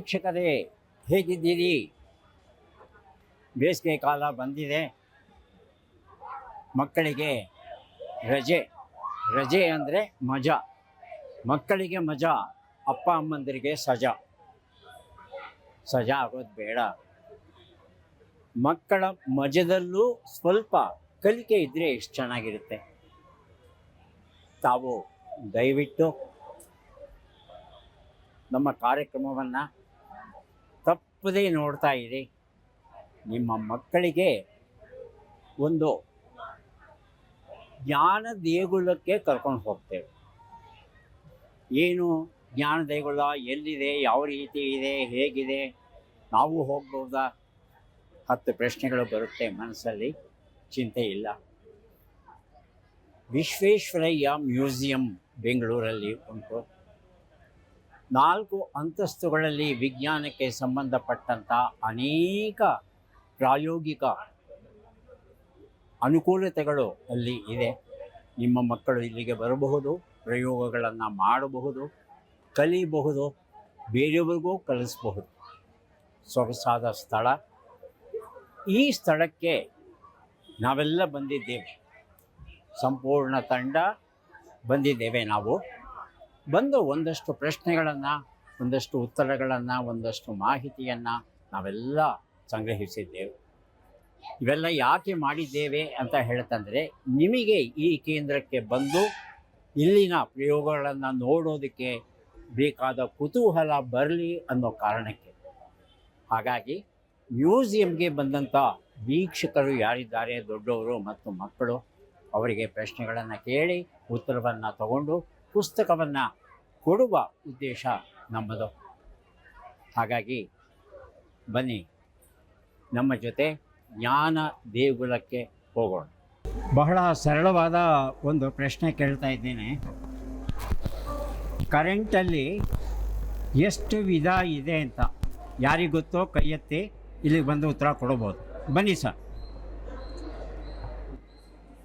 ವೀಕ್ಷಕರೇ, ಹೇಗಿದ್ದೀರಿ? ಬೇಸಿಗೆ ಕಾಲ ಬಂದಿದೆ. ಮಕ್ಕಳಿಗೆ ರಜೆ ಅಂದರೆ ಮಜಾ. ಮಕ್ಕಳಿಗೆ ಮಜಾ, ಅಪ್ಪ ಅಮ್ಮಂದಿರಿಗೆ ಸಜಾ ಆಗೋದು ಬೇಡ. ಮಕ್ಕಳ ಮಜದಲ್ಲೂ ಸ್ವಲ್ಪ ಕಲಿಕೆ ಇದ್ದರೆ ಎಷ್ಟು ಚೆನ್ನಾಗಿರುತ್ತೆ. ತಾವು ದಯವಿಟ್ಟು ನಮ್ಮ ಕಾರ್ಯಕ್ರಮವನ್ನು ತಪ್ಪದೇ ನೋಡ್ತಾ ಇರಿ. ನಿಮ್ಮ ಮಕ್ಕಳಿಗೆ ಒಂದು ಜ್ಞಾನ ದೇಗುಲಕ್ಕೆ ಕರ್ಕೊಂಡು ಹೋಗ್ತೇವೆ. ಏನು ಜ್ಞಾನ ದೇಗುಲ, ಎಲ್ಲಿದೆ, ಯಾವ ರೀತಿ ಇದೆ, ಹೇಗಿದೆ, ನಾವು ಹೋಗ್ಬೋದಾ? 10 ಪ್ರಶ್ನೆಗಳು ಬರುತ್ತೆ ಮನಸ್ಸಲ್ಲಿ. ಚಿಂತೆ ಇಲ್ಲ. ವಿಶ್ವೇಶ್ವರಯ್ಯ ಮ್ಯೂಸಿಯಂ ಬೆಂಗಳೂರಲ್ಲಿ ಉಂಟು. 4 ಅಂತಸ್ತುಗಳಲ್ಲಿ ವಿಜ್ಞಾನಕ್ಕೆ ಸಂಬಂಧಪಟ್ಟಂಥ ಅನೇಕ ಪ್ರಾಯೋಗಿಕ ಅನುಕೂಲತೆಗಳು ಅಲ್ಲಿ ಇದೆ. ನಿಮ್ಮ ಮಕ್ಕಳು ಇಲ್ಲಿಗೆ ಬರಬಹುದು, ಪ್ರಯೋಗಗಳನ್ನು ಮಾಡಬಹುದು, ಕಲಿಯಬಹುದು, ಬೇರೆಯವರಿಗೂ ಕಲಿಸಬಹುದು. ಸೊಗಸಾದ ಸ್ಥಳ. ಈ ಸ್ಥಳಕ್ಕೆ ನಾವೆಲ್ಲ ಬಂದಿದ್ದೇವೆ, ಸಂಪೂರ್ಣ ತಂಡ ಬಂದಿದ್ದೇವೆ. ನಾವು ಬಂದು ಒಂದಷ್ಟು ಪ್ರಶ್ನೆಗಳನ್ನು, ಒಂದಷ್ಟು ಉತ್ತರಗಳನ್ನು, ಒಂದಷ್ಟು ಮಾಹಿತಿಯನ್ನು ನಾವೆಲ್ಲ ಸಂಗ್ರಹಿಸಿದ್ದೇವೆ. ಇವೆಲ್ಲ ಯಾಕೆ ಮಾಡಿದ್ದೇವೆ ಅಂತ ಹೇಳ್ತಂದರೆ, ನಿಮಗೆ ಈ ಕೇಂದ್ರಕ್ಕೆ ಬಂದು ಇಲ್ಲಿನ ಪ್ರಯೋಗಗಳನ್ನು ನೋಡೋದಕ್ಕೆ ಬೇಕಾದ ಕುತೂಹಲ ಬರಲಿ ಅನ್ನೋ ಕಾರಣಕ್ಕೆ. ಹಾಗಾಗಿ ಮ್ಯೂಸಿಯಂಗೆ ಬಂದಂಥ ವೀಕ್ಷಕರು ಯಾರಿದ್ದಾರೆ, ದೊಡ್ಡವರು ಮತ್ತು ಮಕ್ಕಳು, ಅವರಿಗೆ ಪ್ರಶ್ನೆಗಳನ್ನು ಕೇಳಿ ಉತ್ತರವನ್ನು ತಗೊಂಡು ಪುಸ್ತಕವನ್ನು ಕೊಡುವ ಉದ್ದೇಶ ನಮ್ಮದು. ಹಾಗಾಗಿ ಬನ್ನಿ, ನಮ್ಮ ಜೊತೆ ಜ್ಞಾನ ದೇಗುಲಕ್ಕೆ ಹೋಗೋಣ. ಬಹಳ ಸರಳವಾದ ಒಂದು ಪ್ರಶ್ನೆ ಕೇಳ್ತಾ ಇದ್ದೇನೆ. ಕರೆಂಟಲ್ಲಿ ಎಷ್ಟು ವಿಧ ಇದೆ ಅಂತ ಯಾರಿಗೆ ಗೊತ್ತೋ ಕೈ ಎತ್ತಿ, ಇಲ್ಲಿಗೆ ಬಂದು ಉತ್ತರ ಕೊಡ್ಬೋದು. ಬನ್ನಿ ಸರ್.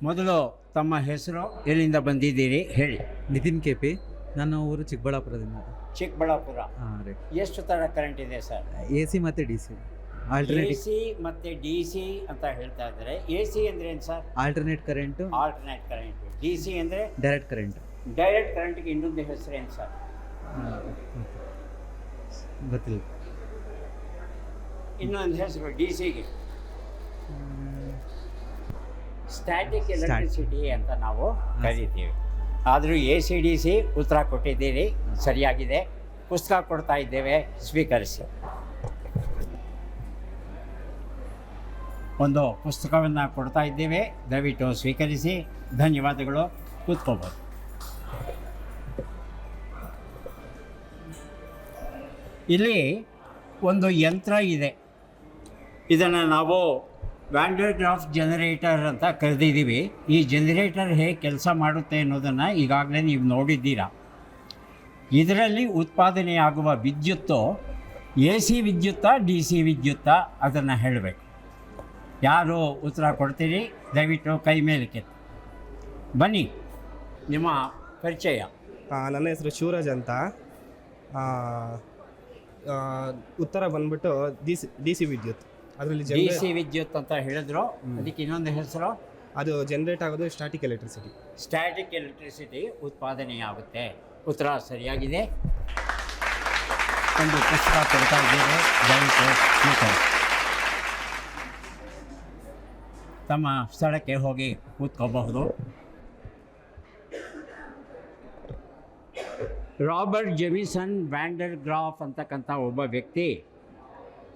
ಮೊದಲು ತಮ್ಮ ಹೆಸರು, ಎಲ್ಲಿಂದ ಬಂದಿದ್ದೀರಿ ಹೇಳಿ. ನಿತಿನ್ ಕೆಪಿ, ನನ್ನ ಊರು ಚಿಕ್ಕಬಳ್ಳಾಪುರದಿಂದ. ಚಿಕ್ಕಬಳ್ಳಾಪುರ. ಹಾಂ ರೀ. ಎಷ್ಟು ಥರ ಕರೆಂಟ್ ಇದೆ ಸರ್? AC ಮತ್ತು DC. AC ಮತ್ತು DC ಅಂತ ಹೇಳ್ತಾ ಇದ್ದಾರೆ. AC ಅಂದರೆ ಏನು sir? Alternate current. Alternate current. DC ಅಂದರೆ ಡೈರೆಕ್ಟ್ ಕರೆಂಟ್. ಡೈರೆಕ್ಟ್ ಕರೆಂಟ್ಗೆ ಇನ್ನೊಂದು ಹೆಸರು ಏನು ಸರ್? ಗೊತ್ತಿಲ್ಲ. ಇನ್ನೊಂದು ಹೆಸರು DCಗೆ ಸ್ಟ್ಯಾಟಿಕ್ ಎಲೆಕ್ಟ್ರಿಸಿಟಿ ಅಂತ ನಾವು ಕರಿತೀವಿ. ಆದರೂ AC DC ಉತ್ತರ ಕೊಟ್ಟಿದ್ದೀರಿ, ಸರಿಯಾಗಿದೆ. ಪುಸ್ತಕ ಕೊಡ್ತಾ ಇದ್ದೇವೆ, ಸ್ವೀಕರಿಸಿ. ಒಂದು ಪುಸ್ತಕವನ್ನು ಕೊಡ್ತಾ ಇದ್ದೇವೆ, ದಯವಿಟ್ಟು ಸ್ವೀಕರಿಸಿ. ಧನ್ಯವಾದಗಳು. ಕೂತ್ಕೋಬೋದು. ಇಲ್ಲಿ ಒಂದು ಯಂತ್ರ ಇದೆ. ಇದನ್ನು ನಾವು ವ್ಯಾನ್ ಡರ್ ಗ್ರಾಫ್ ಜನರೇಟರ್ ಅಂತ ಕರೆದಿದ್ದೀವಿ. ಈ ಜನರೇಟರ್ ಹೇಗೆ ಕೆಲಸ ಮಾಡುತ್ತೆ ಅನ್ನೋದನ್ನು ಈಗಾಗಲೇ ನೀವು ನೋಡಿದ್ದೀರಾ. ಇದರಲ್ಲಿ ಉತ್ಪಾದನೆಯಾಗುವ ವಿದ್ಯುತ್ತು AC ವಿದ್ಯುತ್ತಾ DC ವಿದ್ಯುತ್ತಾ ಅದನ್ನು ಹೇಳಬೇಕು. ಯಾರು ಉತ್ತರ ಕೊಡ್ತೀರಿ ದಯವಿಟ್ಟು ಕೈ ಮೇಲೆ ಕೆತ್ತಿ. ಬನ್ನಿ, ನಿಮ್ಮ ಪರಿಚಯ. ನನ್ನ ಹೆಸರು ಶಿವರಾಜ್ ಅಂತ. ಉತ್ತರ ಬಂದ್ಬಿಟ್ಟು DC ವಿದ್ಯುತ್. ಅದರಲ್ಲಿ DC ವಿದ್ಯುತ್ ಅಂತ ಹೇಳಿದ್ರು. ಅದಕ್ಕೆ ಇನ್ನೊಂದು ಹೆಸರು? ಅದು ಜನರೇಟ್ ಆಗೋದು ಸ್ಟ್ಯಾಟಿಕ್ ಎಲೆಕ್ಟ್ರಿಸಿಟಿ. ಸ್ಟ್ಯಾಟಿಕ್ ಎಲೆಕ್ಟ್ರಿಸಿಟಿ ಉತ್ಪಾದನೆಯಾಗುತ್ತೆ. ಉತ್ತರ ಸರಿಯಾಗಿದೆ. ಒಂದು ಪುಸ್ತಕ ಕೊಡ್ತಾ ಇದ್ದೇವೆ, ದಯವಿಟ್ಟು ತಮ್ಮ ಸ್ಥಳಕ್ಕೆ ಹೋಗಿ ಕೂತ್ಕೋಬಹುದು. ರಾಬರ್ಟ್ ಜೆಮಿಸನ್ ವ್ಯಾನ್ ಡರ್ ಗ್ರಾಫ್ ಅಂತಕ್ಕಂಥ ಒಬ್ಬ ವ್ಯಕ್ತಿ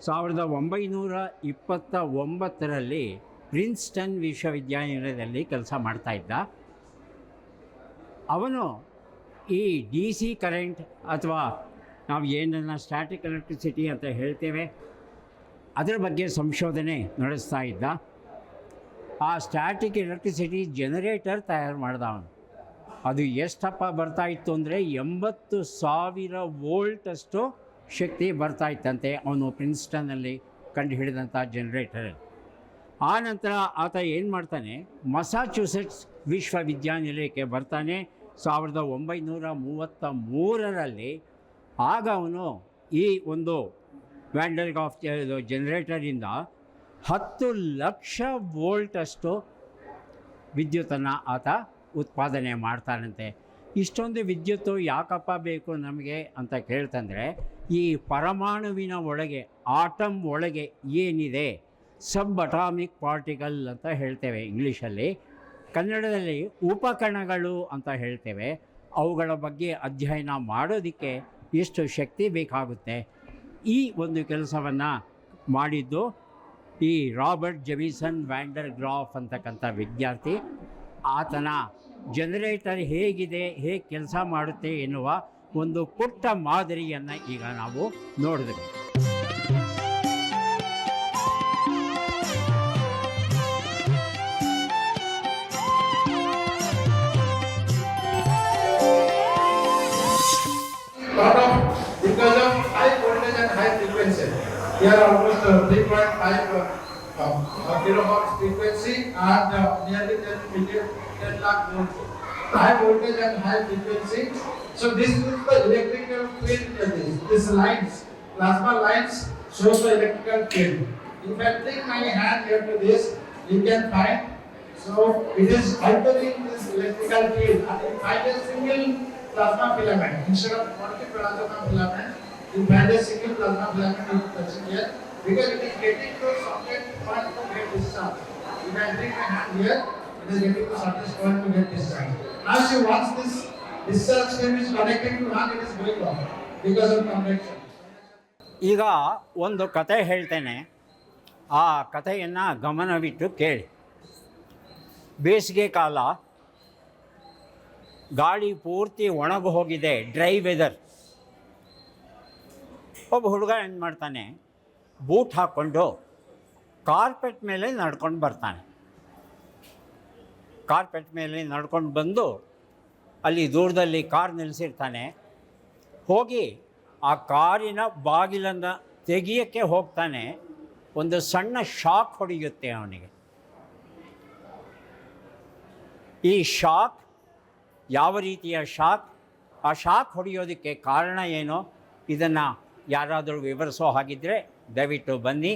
1929ರಲ್ಲಿ ಪ್ರಿನ್ಸ್ಟನ್ ವಿಶ್ವವಿದ್ಯಾನಿಲಯದಲ್ಲಿ ಕೆಲಸ ಮಾಡ್ತಾಯಿದ್ದ. ಅವನು ಈ DC ಕರೆಂಟ್ ಅಥವಾ ನಾವು ಏನನ್ನು ಸ್ಟ್ಯಾಟಿಕ್ ಎಲೆಕ್ಟ್ರಿಸಿಟಿ ಅಂತ ಹೇಳ್ತೇವೆ ಅದರ ಬಗ್ಗೆ ಸಂಶೋಧನೆ ನಡೆಸ್ತಾ ಇದ್ದ. ಆ ಸ್ಟ್ಯಾಟಿಕ್ ಎಲೆಕ್ಟ್ರಿಸಿಟಿ ಜನರೇಟರ್ ತಯಾರು ಮಾಡ್ದ ಅವನು. ಅದು ಎಷ್ಟಪ್ಪ ಬರ್ತಾಯಿತ್ತು ಅಂದರೆ 80,000 ವೋಲ್ಟಷ್ಟು ಶಕ್ತಿ ಬರ್ತಾಯಿತ್ತಂತೆ ಅವನು ಪ್ರಿನ್ಸ್ಟನ್ನಲ್ಲಿ ಕಂಡು ಹಿಡಿದಂಥ ಜನರೇಟರಲ್ಲಿ. ಆ ನಂತರ ಆತ ಏನು ಮಾಡ್ತಾನೆ, ಮಸಾಚೂಸೆಟ್ಸ್ ವಿಶ್ವವಿದ್ಯಾನಿಲಯಕ್ಕೆ ಬರ್ತಾನೆ 1933ರಲ್ಲಿ. ಆಗ ಅವನು ಈ ಒಂದು ವ್ಯಾಂಡರ್ಗಾಫ್ ಜನರೇಟರಿಂದ 10 ಲಕ್ಷ ವೋಲ್ಟಷ್ಟು ವಿದ್ಯುತ್ತನ್ನು ಆತ ಉತ್ಪಾದನೆ ಮಾಡ್ತಾನಂತೆ. ಇಷ್ಟೊಂದು ವಿದ್ಯುತ್ತು ಯಾಕಪ್ಪ ಬೇಕು ನಮಗೆ ಅಂತ ಕೇಳ್ತಂದರೆ, ಈ ಪರಮಾಣುವಿನ ಒಳಗೆ, ಆಟಮ್ ಒಳಗೆ ಏನಿದೆ, ಸಬ್ ಅಟಾಮಿಕ್ ಪಾರ್ಟಿಕಲ್ ಅಂತ ಹೇಳ್ತೇವೆ ಇಂಗ್ಲೀಷಲ್ಲಿ, ಕನ್ನಡದಲ್ಲಿ ಉಪಕಣಗಳು ಅಂತ ಹೇಳ್ತೇವೆ. ಅವುಗಳ ಬಗ್ಗೆ ಅಧ್ಯಯನ ಮಾಡೋದಕ್ಕೆ ಎಷ್ಟು ಶಕ್ತಿ ಬೇಕಾಗುತ್ತೆ. ಈ ಒಂದು ಕೆಲಸವನ್ನು ಮಾಡಿದ್ದು ಈ ರಾಬರ್ಟ್ ಜೆವಿಸನ್ ವ್ಯಾಂಡರ್ ಗ್ರಾಫ್ ಅಂತಕ್ಕಂಥ ವಿದ್ಯಾರ್ಥಿ. ಆತನ ಜನರೇಟರ್ ಹೇಗಿದೆ, ಹೇಗೆ ಕೆಲಸ ಮಾಡುತ್ತೆ ಎನ್ನುವ ಒಂದು ಪುಟ್ಟ ಮಾದರಿಯನ್ನು ಈಗ ನಾವು ನೋಡಿದ್ವಿ. Because of high voltage and high frequency, here almost 3.5 kilohertz frequency and nearly 10 lakh volts. High voltage and high frequency. So this is the electrical field. This lines, plasma lines, shows the electrical field. If I take my hand here to this, you can find. So it is altering this electrical field. And if I find a single plasma filament instead of multiple plasma filament, you find a single plasma filament is touching here because it is getting to socket point to get discharge. If I take my hand here, it is getting to socket point to get discharge. Now see, once this discharge stream is connected to hand, it is going off because of convection. ಈಗ ಒಂದು ಕತೆ ಹೇಳ್ತೇನೆ, ಆ ಕಥೆಯನ್ನು ಗಮನವಿಟ್ಟು ಕೇಳಿ. ಬೇಸಿಗೆ ಕಾಲ, ಗಾಳಿ ಪೂರ್ತಿ ಒಣಗಿ ಹೋಗಿದೆ, ಡ್ರೈ ವೆದರ್. ಒಬ್ಬ ಹುಡುಗ ಏನು ಮಾಡ್ತಾನೆ, ಬೂಟ್ ಹಾಕ್ಕೊಂಡು ಕಾರ್ಪೆಟ್ ಮೇಲೆ ನಡ್ಕೊಂಡು ಬರ್ತಾನೆ. ಕಾರ್ಪೆಟ್ ಮೇಲೆ ನಡ್ಕೊಂಡು ಬಂದು ಅಲ್ಲಿ ದೂರದಲ್ಲಿ ಕಾರ್ ನಿಲ್ಲಿಸಿರ್ತಾನೆ. ಹೋಗಿ ಆ ಕಾರಿನ ಬಾಗಿಲನ್ನು ತೆಗಿಯೋಕ್ಕೆ ಹೋಗ್ತಾನೆ. ಒಂದು ಸಣ್ಣ ಶಾಕ್ ಹೊಡೆಯುತ್ತೆ ಅವನಿಗೆ. ಈ ಶಾಕ್ ಯಾವ ರೀತಿಯ ಶಾಕ್, ಆ ಶಾಕ್ ಹೊಡೆಯೋದಕ್ಕೆ ಕಾರಣ ಏನೋ ಇದನ್ನು ಯಾರಾದರೂ ವಿವರಿಸೋ ಹಾಗಿದ್ದರೆ ದಯವಿಟ್ಟು ಬನ್ನಿ,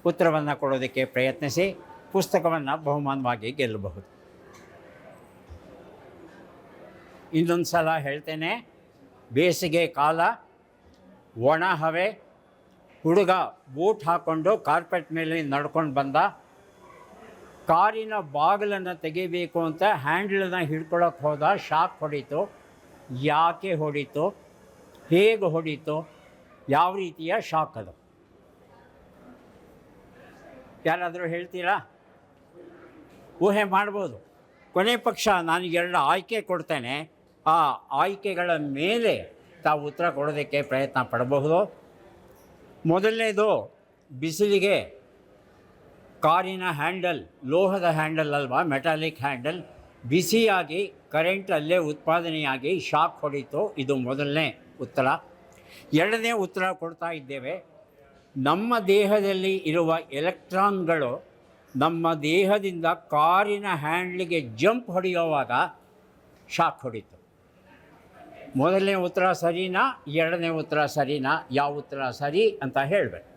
ಉತ್ತರವನ್ನು ಕೊಡೋದಕ್ಕೆ ಪ್ರಯತ್ನಿಸಿ. ಪುಸ್ತಕವನ್ನು ಬಹುಮಾನವಾಗಿ ಗೆಲ್ಲಬಹುದು. ಇನ್ನೊಂದು ಸಲ ಹೇಳ್ತೇನೆ, ಬೇಸಿಗೆ ಕಾಲ, ಒಣ ಹವೆ, ಹುಡುಗ ಬೂಟ್ ಹಾಕ್ಕೊಂಡು ಕಾರ್ಪೆಟ್ ಮೇಲೆ ನಡ್ಕೊಂಡು ಬಂದ. ಕಾರಿನ ಬಾಗಿಲನ್ನು ತೆಗಿಬೇಕು ಅಂತ ಹ್ಯಾಂಡಲನ್ನು ಹಿಡ್ಕೊಳ್ಳೋಕೆ ಹೋದ. ಶಾಕ್ ಹೊಡೀತು. ಯಾಕೆ ಹೊಡೀತು, ಹೇಗೆ ಹೊಡೀತು, ಯಾವ ರೀತಿಯ ಶಾಕ್ ಅದು, ಯಾರಾದರೂ ಹೇಳ್ತೀರಾ? ಊಹೆ ಮಾಡ್ಬೋದು. ಕೊನೆ ಪಕ್ಷ ನಾನು 2 ಆಯ್ಕೆ ಕೊಡ್ತೇನೆ. ಆ ಆಯ್ಕೆಗಳ ಮೇಲೆ ತಾವು ಉತ್ತರ ಕೊಡೋದಕ್ಕೆ ಪ್ರಯತ್ನ ಪಡಬಹುದು. ಮೊದಲನೇದು, ಬಿಸಿಲಿಗೆ ಕಾರಿನ ಹ್ಯಾಂಡಲ್, ಲೋಹದ ಹ್ಯಾಂಡಲ್ ಅಲ್ವಾ, ಮೆಟಾಲಿಕ್ ಹ್ಯಾಂಡಲ್, ಬಿಸಿಯಾಗಿ ಕರೆಂಟ್ ಅಲ್ಲೇ ಉತ್ಪಾದನೆಯಾಗಿ ಶಾಕ್ ಹೊಡೀತು. ಇದು ಮೊದಲನೇ ಉತ್ತರ. ಎರಡನೇ ಉತ್ತರ ಕೊಡ್ತಾ ಇದ್ದೇವೆ. ನಮ್ಮ ದೇಹದಲ್ಲಿ ಇರುವ ಎಲೆಕ್ಟ್ರಾನ್ಗಳು ನಮ್ಮ ದೇಹದಿಂದ ಕಾರಿನ ಹ್ಯಾಂಡ್ಲಿಗೆ ಜಂಪ್ ಹೊಡೆಯುವಾಗ ಶಾಕ್ ಹೊಡೀತು. ಮೊದಲನೇ ಉತ್ತರ ಸರಿನಾ, ಎರಡನೇ ಉತ್ತರ ಸರಿನಾ? ಯಾವ ಉತ್ತರ ಸರಿ ಅಂತ ಹೇಳಬೇಕು.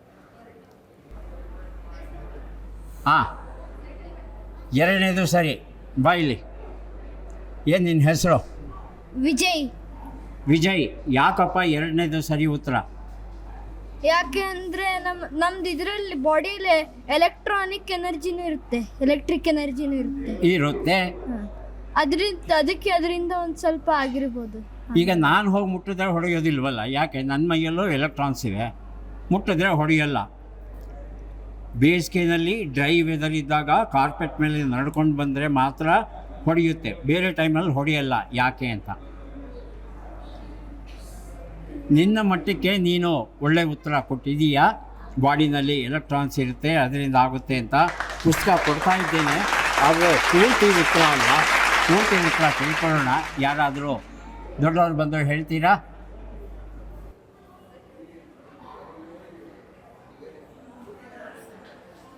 ಹಾಂ, ಎರಡನೇದು ಸರಿ. ಬಾಯಿಲಿ. ಏನು ನಿನ್ನ ಹೆಸರು? ವಿಜಯ್. ವಿಜಯ್, ಯಾಕಪ್ಪ ಎರಡನೇದು ಸರಿ ಉತ್ತರ? ಯಾಕೆ ಅಂದರೆ ನಮ್ದು ಇದರಲ್ಲಿ ಬಾಡಿಯಲ್ಲಿ ಎಲೆಕ್ಟ್ರಾನಿಕ್ ಎನರ್ಜಿನೂ ಇರುತ್ತೆ, ಎಲೆಕ್ಟ್ರಿಕ್ ಎನರ್ಜಿನೂ ಇರುತ್ತೆ. ಅದರಿಂದ ಒಂದು ಸ್ವಲ್ಪ ಆಗಿರ್ಬೋದು. ಈಗ ನಾನು ಹೋಗಿ ಮುಟ್ಟಿದ್ರೆ ಹೊಡೆಯೋದಿಲ್ವಲ್ಲ, ಯಾಕೆ? ನನ್ನ ಮೈಯಲ್ಲೂ ಎಲೆಕ್ಟ್ರಾನ್ಸ್ ಇವೆ, ಮುಟ್ಟಿದ್ರೆ ಹೊಡೆಯಲ್ಲ. ಬೇಸಿಗೆಯಲ್ಲಿ ಡ್ರೈ ವೆದರ್ ಇದ್ದಾಗ ಕಾರ್ಪೆಟ್ ಮೇಲೆ ನಡ್ಕೊಂಡು ಬಂದರೆ ಮಾತ್ರ ಹೊಡೆಯುತ್ತೆ, ಬೇರೆ ಟೈಮಲ್ಲಿ ಹೊಡೆಯಲ್ಲ. ಯಾಕೆ ಅಂತ ನಿನ್ನ ಮಟ್ಟಕ್ಕೆ ನೀನು ಒಳ್ಳೆ ಉತ್ತರ ಕೊಟ್ಟಿದ್ದೀಯಾ. ಬಾಡಿನಲ್ಲಿ ಎಲೆಕ್ಟ್ರಾನ್ಸ್ ಇರುತ್ತೆ, ಅದರಿಂದ ಆಗುತ್ತೆ ಅಂತ ಪುಸ್ತಕ ಕೊಡ್ತಾ ಇದ್ದೇನೆ. ಆದರೆ ಪೂರ್ತಿ ಉತ್ತರ ಅಲ್ಲ, ಪೂರ್ತಿ ಉತ್ತರ ತಿಳ್ಕೊಳ್ಳೋಣ. ಯಾರಾದರೂ ದೊಡ್ಡವ್ರು ಬಂದವರು ಹೇಳ್ತೀರಾ?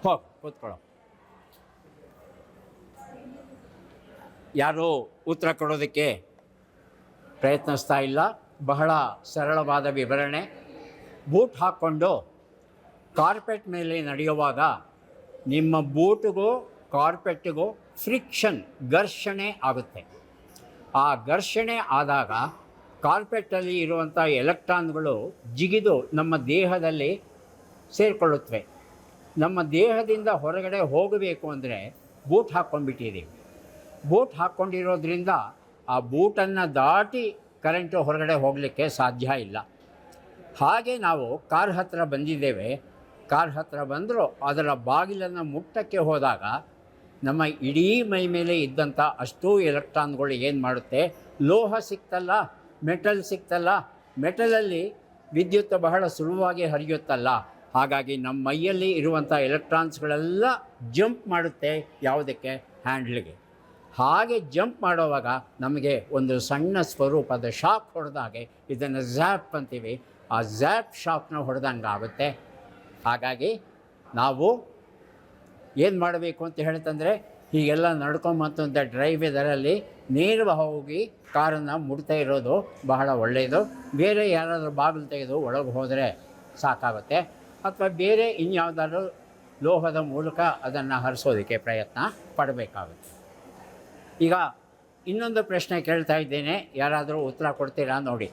ಹೋಗಿ ಕೂತ್ಕೊಳ್ಳೋ. ಯಾರೂ ಉತ್ತರ ಕೊಡೋದಕ್ಕೆ ಪ್ರಯತ್ನಿಸ್ತಾ ಇಲ್ಲ. ಬಹಳ ಸರಳವಾದ ವಿವರಣೆ. ಬೂಟ್ ಹಾಕ್ಕೊಂಡು ಕಾರ್ಪೆಟ್ ಮೇಲೆ ನಡೆಯುವಾಗ ನಿಮ್ಮ ಬೂಟಿಗೂ ಕಾರ್ಪೆಟ್ಗೂ ಫ್ರಿಕ್ಷನ್, ಘರ್ಷಣೆ ಆಗುತ್ತೆ. ಆ ಘರ್ಷಣೆ ಆದಾಗ ಕಾರ್ಪೆಟ್ಟಲ್ಲಿ ಇರುವಂಥ ಎಲೆಕ್ಟ್ರಾನ್ಗಳು ಜಿಗಿದು ನಮ್ಮ ದೇಹದಲ್ಲಿ ಸೇರಿಕೊಳ್ಳುತ್ತವೆ. ನಮ್ಮ ದೇಹದಿಂದ ಹೊರಗಡೆ ಹೋಗಬೇಕು ಅಂದರೆ ಬೂಟ್ ಹಾಕ್ಕೊಂಡ್ಬಿಟ್ಟಿದ್ದೀವಿ. ಬೂಟ್ ಹಾಕ್ಕೊಂಡಿರೋದ್ರಿಂದ ಆ ಬೂಟನ್ನು ದಾಟಿ ಕರೆಂಟು ಹೊರಗಡೆ ಹೋಗಲಿಕ್ಕೆ ಸಾಧ್ಯ ಇಲ್ಲ. ಹಾಗೆ ನಾವು ಕಾರ್ ಹತ್ತಿರ ಬಂದಿದ್ದೇವೆ. ಕಾರ್ ಹತ್ತಿರ ಬಂದರೂ ಅದರ ಬಾಗಿಲನ್ನು ಮುಟ್ಟಕ್ಕೆ ಹೋದಾಗ ನಮ್ಮ ಇಡೀ ಮೈ ಮೇಲೆ ಇದ್ದಂಥ ಅಷ್ಟೂ ಎಲೆಕ್ಟ್ರಾನ್ಗಳು ಏನು ಮಾಡುತ್ತೆ, ಲೋಹ ಸಿಕ್ತಲ್ಲ, ಮೆಟಲ್ ಸಿಕ್ತಲ್ಲ, ಮೆಟಲಲ್ಲಿ ವಿದ್ಯುತ್ ಬಹಳ ಸುಲಭವಾಗಿ ಹರಿಯುತ್ತಲ್ಲ, ಹಾಗಾಗಿ ನಮ್ಮ ಮೈಯಲ್ಲಿ ಇರುವಂಥ ಎಲೆಕ್ಟ್ರಾನ್ಸ್ಗಳೆಲ್ಲ ಜಂಪ್ ಮಾಡುತ್ತೆ. ಯಾವುದಕ್ಕೆ? ಹ್ಯಾಂಡ್ಲಿಗೆ. ಹಾಗೆ ಜಂಪ್ ಮಾಡೋವಾಗ ನಮಗೆ ಒಂದು ಸಣ್ಣ ಸ್ವರೂಪದ ಶಾಕ್ ಹೊಡೆದಾಗೆ, ಇದನ್ನು ಝ್ಯಾಪ್ ಅಂತೀವಿ, ಆ ಝ್ಯಾಪ್ ಶಾಕ್ನ ಹೊಡೆದಂಗೆ ಆಗುತ್ತೆ. ಹಾಗಾಗಿ ನಾವು ಏನು ಮಾಡಬೇಕು ಅಂತ ಹೇಳ್ತಂದರೆ, ಹೀಗೆಲ್ಲ ನಡ್ಕೊಂಬಂತಂಥ ಡ್ರೈವ್ ಇದರಲ್ಲಿ ನೇರವಾಗಿ ಹೋಗಿ ಕಾರನ್ನು ಮುಡ್ತಾ ಇರೋದು ಬಹಳ ಒಳ್ಳೆಯದು. ಬೇರೆ ಯಾರಾದರೂ ಬಾಗಿಲು ತೆಗೆದು ಒಳಗೆ ಹೋದರೆ ಸಾಕಾಗುತ್ತೆ, ಅಥವಾ ಬೇರೆ ಇನ್ಯಾವುದಾದ್ರೂ ಲೋಹದ ಮೂಲಕ ಅದನ್ನು ಹರಿಸೋದಕ್ಕೆ ಪ್ರಯತ್ನ ಪಡಬೇಕಾಗುತ್ತೆ. ಈಗ ಇನ್ನೊಂದು ಪ್ರಶ್ನೆ ಕೇಳ್ತಾ ಇದ್ದೇನೆ, ಯಾರಾದರೂ ಉತ್ತರ ಕೊಡ್ತೀರಾ ನೋಡಿ.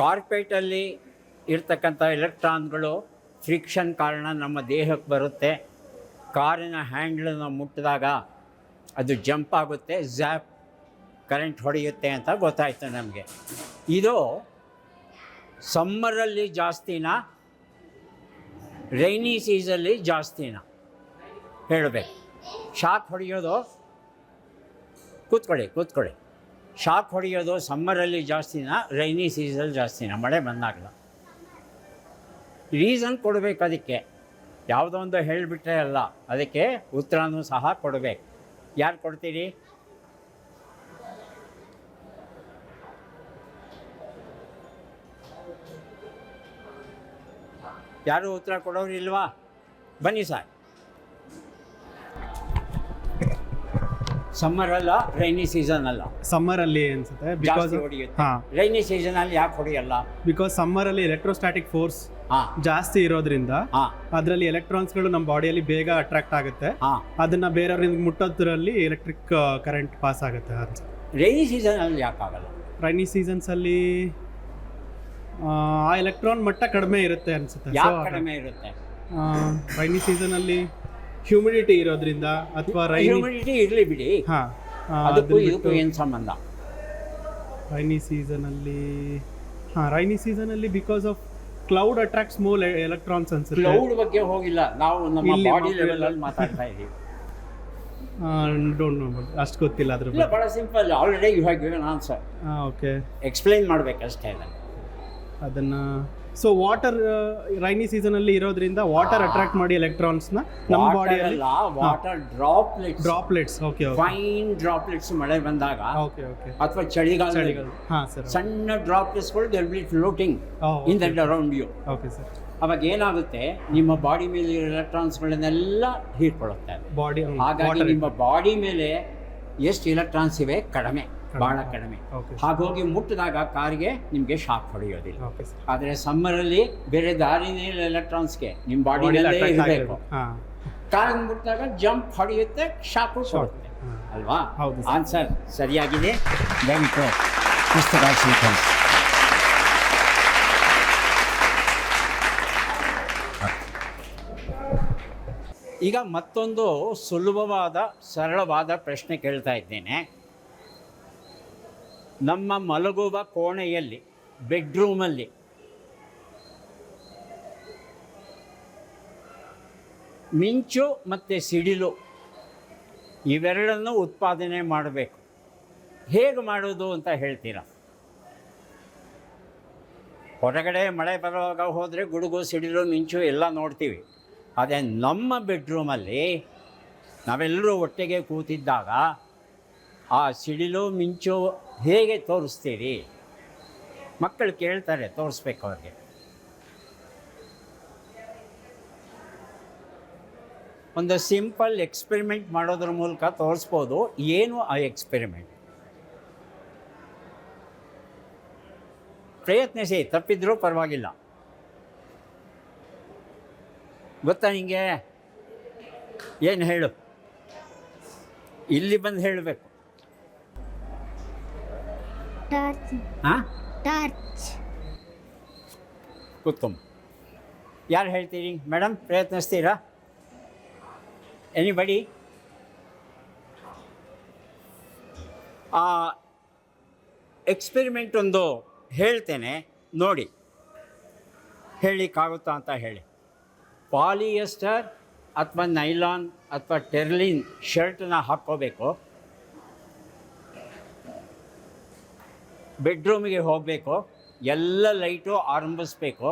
ಕಾರ್ಪೆಟಲ್ಲಿ ಇರ್ತಕ್ಕಂಥ ಎಲೆಕ್ಟ್ರಾನ್ಗಳು ಫ್ರಿಕ್ಷನ್ ಕಾರಣ ನಮ್ಮ ದೇಹಕ್ಕೆ ಬರುತ್ತೆ. ಕಾರಿನ ಹ್ಯಾಂಡ್ಲನ್ನು ಮುಟ್ಟಿದಾಗ ಅದು ಜಂಪ್ ಆಗುತ್ತೆ, ಝ್ಯಾಪ್ ಕರೆಂಟ್ ಹೊಡೆಯುತ್ತೆ ಅಂತ ಗೊತ್ತಾಯಿತು ನಮಗೆ. ಇದು ಸಮ್ಮರಲ್ಲಿ ಜಾಸ್ತಿನಾ, ರೈನಿ ಸೀಸಲ್ಲಿ ಜಾಸ್ತಿನಾ ಹೇಳಬೇಕು? ಶಾಕ್ ಹೊಡೆಯೋದು, ಕೂತ್ಕೊಳ್ಳಿ. ಶಾಕ್ ಹೊಡೆಯೋದು ಸಮ್ಮರಲ್ಲಿ ಜಾಸ್ತಿನಾ, ರೈನಿ ಸೀಸಲ್ಲಿ ಜಾಸ್ತಿನಾ, ಮಳೆ ಬಂದಾಗಲ? ರೀಸನ್ ಕೊಡಬೇಕು ಅದಕ್ಕೆ. ಯಾವುದೋ ಒಂದು ಹೇಳಿಬಿಟ್ರೆ ಅಲ್ಲ, ಅದಕ್ಕೆ ಉತ್ತರನೂ ಸಹ ಕೊಡಬೇಕು. ಯಾರು ಕೊಡ್ತೀರಿ? ಯಾರು ಉತ್ತರ ಕೊಡೋರು ಇಲ್ವಾ? ಬನ್ನಿ ಸರ್. ಸಮ್ಮರ್ ಅಲ್ಲ, ರೈನಿ ಸೀಸನ್ ಅಲ್ಲ. ಸಮ್ಮರಲ್ಲಿ ಅನ್ಸುತ್ತೆ, ಬಿಕಾಸ್ ರೈನಿ ಸೀಸನಲ್ಲಿ ಯಾಕೆ ಹೊಡೆಯಲ್ಲ? ಬಿಕಾಸ್ ಸಮ್ಮರಲ್ಲಿ ಎಲೆಕ್ಟ್ರೋಸ್ಟಾಟಿಕ್ ಫೋರ್ಸ್ ಜಾಸ್ತಿ ಇರೋದ್ರಿಂದ ಅದರಲ್ಲಿ ಎಲೆಕ್ಟ್ರಾನ್ಸ್ಗಳು ನಮ್ಮ ಬಾಡಿಯಲ್ಲಿ ಬೇಗ ಅಟ್ರಾಕ್ಟ್ ಆಗುತ್ತೆ. ಅದನ್ನ ಬೇರೆಯವ್ರಿಂದ ಮುಟ್ಟೋದ್ರಲ್ಲಿ ಎಲೆಕ್ಟ್ರಿಕ್ ಕರೆಂಟ್ ಪಾಸ್ ಆಗುತ್ತೆ. ರೈನಿ ಸೀಸನಲ್ಲಿ ಯಾಕೆ ಆಗಲ್ಲ? ರೈನಿ ಸೀಸನ್ಸ್ ಅಲ್ಲಿ ಆ ಎಲೆಕ್ಟ್ರಾನ್ ಮಟ್ಟ ಕಡಿಮೆ ಇರುತ್ತೆ ಅನ್ಸುತ್ತೆ. ಯಾಕೆ ಕಡಿಮೆ ಇರುತ್ತೆ? ರೈನಿ ಸೀಸನ್ ಅಲ್ಲಿ ಹ್ಯೂಮಿಡಿಟಿ ಇರೋದ್ರಿಂದ, ಅಥವಾ ಹ್ಯೂಮಿಡಿಟಿ ಇರಲಿ ಬಿಡಿ, ಅದಕ್ಕೂ ಇದಕ್ಕೂ ಏನು ಸಂಬಂಧ? ರೈನಿ ಸೀಸನ್ ಅಲ್ಲಿ because of cloud attracts more electrons ಅನ್ಸುತ್ತೆ. ಕ್ಲೌಡ್ ಬಗ್ಗೆ ಹೋಗಿಲ್ಲ, ನಾವು ನಮ್ಮ ಬಾಡಿ ಲೆವೆಲ್ ಅಲ್ಲಿ ಮಾತಾಡ್ತಾ ಇದ್ದೀವಿ. ಡೋಂಟ್ ನೋ, ಅಷ್ಟು ಗೊತ್ತಿಲ್ಲ ಅದ್ರ ಇಲ್ಲ, ಬಹಳ simple. Already you have given answer. Okay, explain ಮಾಡಬೇಕಷ್ಟೇ ಅದನ್ನ. ಸೊ ವಾಟರ್ ರೈನಿ ಸೀಸನ್ ಅಲ್ಲಿ ಇರೋದ್ರಿಂದ ವಾಟರ್ ಅಟ್ರಾಕ್ಟ್ ಮಾಡಿ ಎಲೆಕ್ಟ್ರಾನ್ಸ್ ನ ನಮ್ಮ ಬಾಡಿಯಲ್ಲಿ. Water droplets. Okay, fine droplets ಮಳೆ ಬಂದಾಗ, ಓಕೆ, ಅಥವಾ ಚಳಿಗಾಲ ಸರ್, ಸಣ್ಣ ಡ್ರಾಪ್ಲೆಟ್ಸ್ಗಳು they will be floating in that around you. Okay sir. ಅವಾಗ ಏನಾಗುತ್ತೆ, ನಿಮ್ಮ ಬಾಡಿ ಮೇಲೆ ಎಲೆಕ್ಟ್ರಾನ್ಸ್ಗಳನ್ನೆಲ್ಲ ಹೀರ್ಕೊಳ್ಳುತ್ತೆ ಬಾಡಿ. ಹಾಗಾಗಿ ನಿಮ್ಮ ಬಾಡಿ ಮೇಲೆ ಎಷ್ಟು ಎಲೆಕ್ಟ್ರಾನ್ಸ್ ಇವೆ? ಕಡಿಮೆ, ಭಾಳ ಕಡಿಮೆ. ಹಾಗಾಗಿ ಮುಟ್ಟಿದಾಗ ಕಾರಿಗೆ ನಿಮಗೆ ಶಾಕ್ ಹೊಡೆಯೋದಿಲ್ಲ. ಆದರೆ ಸಮ್ಮರಲ್ಲಿ ಬೇರೆ ದಾರಿನೇ ಇಲ್ಲ ಎಲೆಕ್ಟ್ರಾನ್ಸ್ಗೆ, ನಿಮ್ಮ ಬಾಡಿಯಲ್ಲೇ ಇರಬೇಕು. ಕಾರಿಗೆ ಮುಟ್ಟಿದಾಗ ಜಂಪ್ ಹೊಡೆಯುತ್ತೆ, ಶಾಕು ಕೊಡುತ್ತೆ ಅಲ್ವಾ? ಆನ್ಸರ್ ಸರಿಯಾಗಿದೆ. ದಯವಿಟ್ಟು ಪುಸ್ತಕ ಸ್ವೀಕರಿಸಿ. ಈಗ ಮತ್ತೊಂದು ಸುಲಭವಾದ ಸರಳವಾದ ಪ್ರಶ್ನೆ ಕೇಳ್ತಾ ಇದ್ದೇನೆ. ನಮ್ಮ ಮಲಗುವ ಕೋಣೆಯಲ್ಲಿ, ಬೆಡ್ರೂಮಲ್ಲಿ ಮಿಂಚು ಮತ್ತು ಸಿಡಿಲು ಇವೆರಡನ್ನು ಉತ್ಪಾದನೆ ಮಾಡಬೇಕು. ಹೇಗೆ ಮಾಡೋದು ಅಂತ ಹೇಳ್ತೀರಾ? ಹೊರಗಡೆ ಮಳೆ ಬರುವಾಗ ಹೋದರೆ ಗುಡುಗು, ಸಿಡಿಲು, ಮಿಂಚು ಎಲ್ಲ ನೋಡ್ತೀವಿ. ಆದರೆ ನಮ್ಮ ಬೆಡ್ರೂಮಲ್ಲಿ ನಾವೆಲ್ಲರೂ ಒಟ್ಟಿಗೆ ಕೂತಿದ್ದಾಗ ಆ ಸಿಡಿಲು, ಮಿಂಚು ಹೇಗೆ ತೋರಿಸ್ತೀರಿ? ಮಕ್ಕಳು ಕೇಳ್ತಾರೆ, ತೋರಿಸ್ಬೇಕು ಅವ್ರಿಗೆ. ಒಂದು ಸಿಂಪಲ್ ಎಕ್ಸ್ಪೆರಿಮೆಂಟ್ ಮಾಡೋದ್ರ ಮೂಲಕ ತೋರಿಸ್ಬೋದು. ಏನು ಆ ಎಕ್ಸ್ಪೆರಿಮೆಂಟ್? ಪ್ರಯತ್ನಿಸಿ, ತಪ್ಪಿದ್ರೂ ಪರವಾಗಿಲ್ಲ. ಗೊತ್ತಾ ನಿಂಗೆ? ಏನು ಹೇಳು, ಇಲ್ಲಿ ಬಂದು ಹೇಳಬೇಕು. ಟಾರ್ಚ್. ಹಾಂ, ಟಾರ್ಚ್. ಕೂತ್ಕೊಂಬ. ಯಾರು ಹೇಳ್ತೀರಿ ಮೇಡಮ್? ಪ್ರಯತ್ನಿಸ್ತೀರಾ? ಎನಿಬಡಿ? ಎಕ್ಸ್ಪೆರಿಮೆಂಟ್ ಒಂದು ಹೇಳ್ತೇನೆ ನೋಡಿ, ಹೇಳಲಿಕ್ಕಾಗುತ್ತಾ ಅಂತ ಹೇಳಿ. ಪಾಲಿಯೆಸ್ಟರ್ ಅಥವಾ ನೈಲಾನ್ ಅಥವಾ ಟೆರ್ಲಿನ್ ಶರ್ಟನ್ನ ಹಾಕ್ಕೋಬೇಕು, ಬೆಡ್ರೂಮಿಗೆ ಹೋಗಬೇಕು, ಎಲ್ಲ ಲೈಟು ಆರಂಭಿಸ್ಬೇಕು,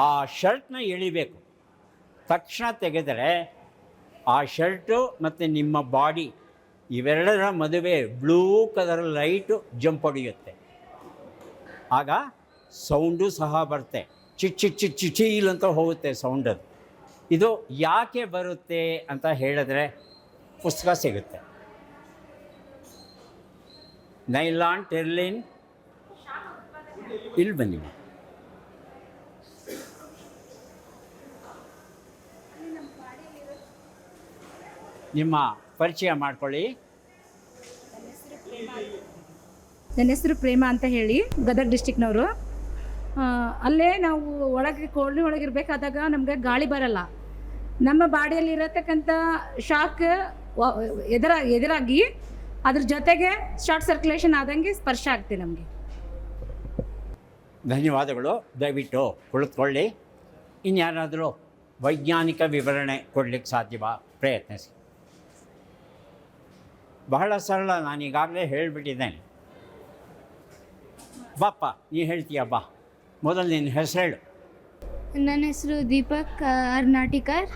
ಆ ಶರ್ಟ್ನ ಎಳಿಬೇಕು. ತಕ್ಷಣ ತೆಗೆದರೆ ಆ ಶರ್ಟು ಮತ್ತು ನಿಮ್ಮ ಬಾಡಿ ಇವೆರಡರ ಮದುವೆ ಬ್ಲೂ ಕಲರ್ ಲೈಟು ಜಂಪ್ ಹೊಡೆಯುತ್ತೆ. ಆಗ ಸೌಂಡು ಸಹ ಬರುತ್ತೆ, ಚಿಚ್ಚೀಲ್ ಅಂತ ಹೋಗುತ್ತೆ ಸೌಂಡದು. ಇದು ಯಾಕೆ ಬರುತ್ತೆ ಅಂತ ಹೇಳಿದ್ರೆ ಪುಸ್ತಕ ಸಿಗುತ್ತೆ. ನೈಲಾನ್, ಟೆರ್ಲಿನ್, ಇಲ್ಲಿ ಬನ್ನಿ. ನಿಮ್ಮ ಪರಿಚಯ ಮಾಡ್ಕೊಳ್ಳಿ. ನನ್ನ ಹೆಸರು ಪ್ರೇಮ ಅಂತ ಹೇಳಿ, ಗದಗ ಡಿಸ್ಟಿಕ್ನವರು. ಅಲ್ಲೇ ನಾವು ಕೋಣೆ ಒಳಗಿರ್ಬೇಕಾದಾಗ ನಮಗೆ ಗಾಳಿ ಬರಲ್ಲ. ನಮ್ಮ ಬಾಡಿಯಲ್ಲಿ ಇರತಕ್ಕಂಥ ಶಾಕ್ ಎದುರಾಗಿ ಅದ್ರ ಜೊತೆಗೆ ಶಾರ್ಟ್ ಸರ್ಕ್ಯುಲೇಷನ್ ಆದಂಗೆ ಸ್ಪರ್ಶ ಆಗ್ತದೆ ನಮಗೆ. ಧನ್ಯವಾದಗಳು. ದಯವಿಟ್ಟು ಕುಳಿತುಕೊಳ್ಳಿ. ಇನ್ಯಾರಾದರೂ ವೈಜ್ಞಾನಿಕ ವಿವರಣೆ ಕೊಡಲಿಕ್ಕೆ ಸಾಧ್ಯವಾ? ಪ್ರಯತ್ನಿಸಿ. ಬಹಳ ಸರಳ, ನಾನು ಈಗಾಗಲೇ ಹೇಳಿಬಿಟ್ಟಿದ್ದೇನೆ. ಬಾಪ್ಪ, ನೀ ಹೇಳ್ತೀಯ ಬಾ. ಮೊದಲು ನಿನ್ನ ಹೆಸರು ಹೇಳು. ನನ್ನ ಹೆಸರು ದೀಪಕ್ ಅರ್ನಾಟಿಕರ್.